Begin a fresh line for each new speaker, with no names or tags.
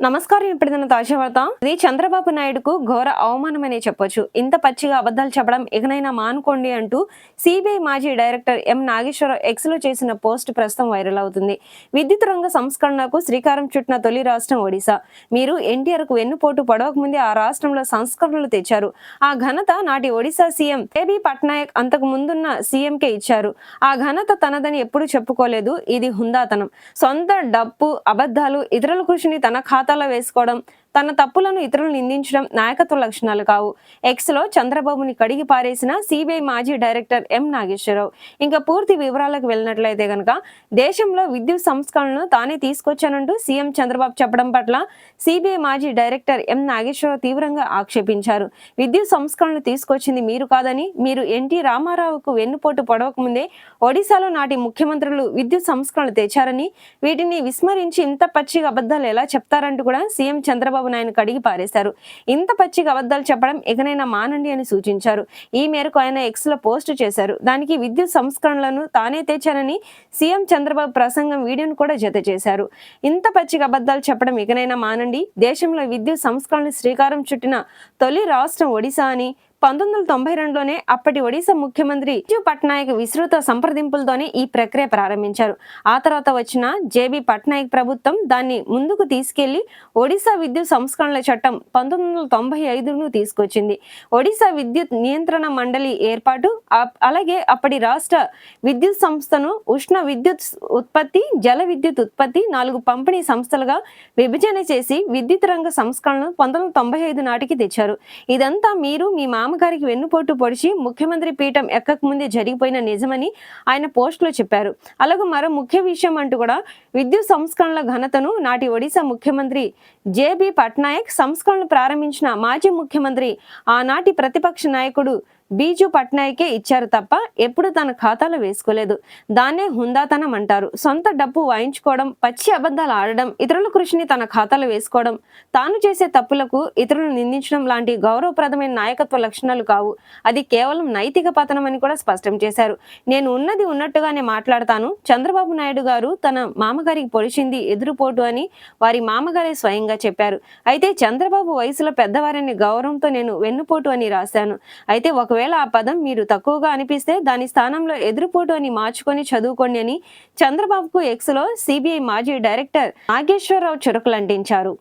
నమస్కారం. ఇప్పుడున్న తాజా వార్త. ఇది చంద్రబాబు నాయుడుకు ఘోర అవమానమనే చెప్పొచ్చు. ఇంత పచ్చిగా అబద్ధాలు చెప్పడం ఇకనైనా మానుకోండి అంటూ సిబిఐ మాజీ డైరెక్టర్ ఎం నాగేశ్వరరావు ఎక్స్ లో చేసిన పోస్ట్ ప్రస్తుతం వైరల్ అవుతుంది. విద్యుత్ రంగ సంస్కరణకు శ్రీకారం చుట్టిన తొలి రాష్ట్రం ఒడిశా. మీరు ఎన్టీఆర్ కు వెన్నుపోటు పడవక ముందే ఆ రాష్ట్రంలో సంస్కరణలు తెచ్చారు. ఆ ఘనత నాటి ఒడిశా సీఎం జేబీ పట్నాయక్ అంతకు ముందున్న సీఎంకే ఇచ్చారు. ఆ ఘనత తనదని ఎప్పుడూ చెప్పుకోలేదు. ఇది హుందాతనం. సొంత డబ్బు అబద్ధాలు ఇతరుల కృషిని తన ఖాతాలో వేసుకోవడం, తన తప్పులను ఇతరులు నిందించడం నాయకత్వ లక్షణాలు కావు. ఎక్స్ లో చంద్రబాబుని కడిగి పారేసిన సిబిఐ మాజీ డైరెక్టర్ ఎం నాగేశ్వరరావు. ఇంకా పూర్తి వివరాలకు వెళ్ళినట్లయితే గనక, దేశంలో విద్యుత్ సంస్కరణను తానే తీసుకొచ్చానంటూ సీఎం చంద్రబాబు చెప్పడం పట్ల సిబిఐ మాజీ డైరెక్టర్ ఎం నాగేశ్వరరావు తీవ్రంగా ఆక్షేపించారు. విద్యుత్ సంస్కరణలు తీసుకొచ్చింది మీరు కాదని, మీరు ఎన్టీ రామారావుకు వెన్నుపోటు పొడవక ముందే ఒడిశాలో నాటి ముఖ్యమంత్రులు విద్యుత్ సంస్కరణలు తెచ్చారని, వీటిని విస్మరించి ఇంత పచ్చిగా అబద్ధాలు ఎలా చెప్తారంటూ కూడా సీఎం చంద్రబాబు నాయుడు కడిగి పారేశారు. ఇంత పచ్చిగా అబద్ధాలు చెప్పడం ఇకనైనా మానండి అని సూచించారు. ఈ మేరకు ఆయన ఎక్స్ లో పోస్ట్ చేశారు. దానికి విద్యుత్ సంస్కరణలను తానే తెచ్చానని సీఎం చంద్రబాబు ప్రసంగం వీడియోను కూడా జత చేశారు. ఇంత పచ్చిగా అబద్ధాలు చెప్పడం ఇకనైనా మానండి. దేశంలో విద్యుత్ సంస్కరణలు శ్రీకారం చుట్టిన తొలి రాష్ట్రం ఒడిశా అని, 1992లోనే అప్పటి ఒడిశా ముఖ్యమంత్రి బిజు పట్నాయక్ విస్తృత సంప్రదింపులతోనే ఈ ప్రక్రియ ప్రారంభించారు. ఆ తర్వాత వచ్చిన జేబీ పట్నాయక్ ప్రభుత్వం దాన్ని ముందుకు తీసుకెళ్లి ఒడిశా విద్యుత్ సంస్కరణల చట్టం 1995ను తీసుకొచ్చింది. ఒడిశా విద్యుత్ నియంత్రణ మండలి ఏర్పాటు, అలాగే అప్పటి రాష్ట్ర విద్యుత్ సంస్థను ఉష్ణ విద్యుత్ ఉత్పత్తి, జల విద్యుత్ ఉత్పత్తి 4 పంపిణీ సంస్థలుగా విభజన చేసి విద్యుత్ రంగ సంస్కరణను 1995 నాటికి తెచ్చారు. ఇదంతా మీరు మీ మామగారికి వెన్నుపోటు పొడిచి ముఖ్యమంత్రి పీఠం ఎక్కక ముందే జరిగిపోయిన నిజమని ఆయన పోస్ట్ లో చెప్పారు. అలాగే మరో ముఖ్య విషయం అంటూ కూడా, విద్యుత్ సంస్కరణల ఘనతను నాటి ఒడిశా ముఖ్యమంత్రి జేబీ పట్నాయక్, సంస్కరణలు ప్రారంభించిన మాజీ ముఖ్యమంత్రి ఆనాటి ప్రతిపక్ష నాయకుడు బిజు పట్నాయకే ఇచ్చారు తప్ప ఎప్పుడు తన ఖాతాలో వేసుకోలేదు. దాన్నే హుందాతనం అంటారు. సొంత డబ్బు వాయించుకోవడం, పచ్చి అబద్ధాలు ఆడడం, ఇతరుల కృషిని తన ఖాతాలో వేసుకోవడం, తాను చేసే తప్పులకు ఇతరులను నిందించడం లాంటి గౌరవప్రదమైన నాయకత్వ లక్షణాలు కావు. అది కేవలం నైతిక పతనం అని కూడా స్పష్టం చేశారు. నేను ఉన్నది ఉన్నట్టుగానే మాట్లాడతాను. చంద్రబాబు నాయుడు గారు తన మామగారికి పొడిచింది ఎదురుపోటు అని వారి మామగారే స్వయంగా చెప్పారు. అయితే చంద్రబాబు వయసులో పెద్దవారని గౌరవంతో నేను వెన్నుపోటు అని రాశాను. అయితే ఒకవేళ ఆ పదం మీరు తక్కువగా అనిపిస్తే దాని స్థానంలో ఎదురుపోటు అని మార్చుకొని చదువుకోండి అని చంద్రబాబుకు ఎక్స్ లో సిబిఐ మాజీ డైరెక్టర్ నాగేశ్వరరావు చురకలంటించారు.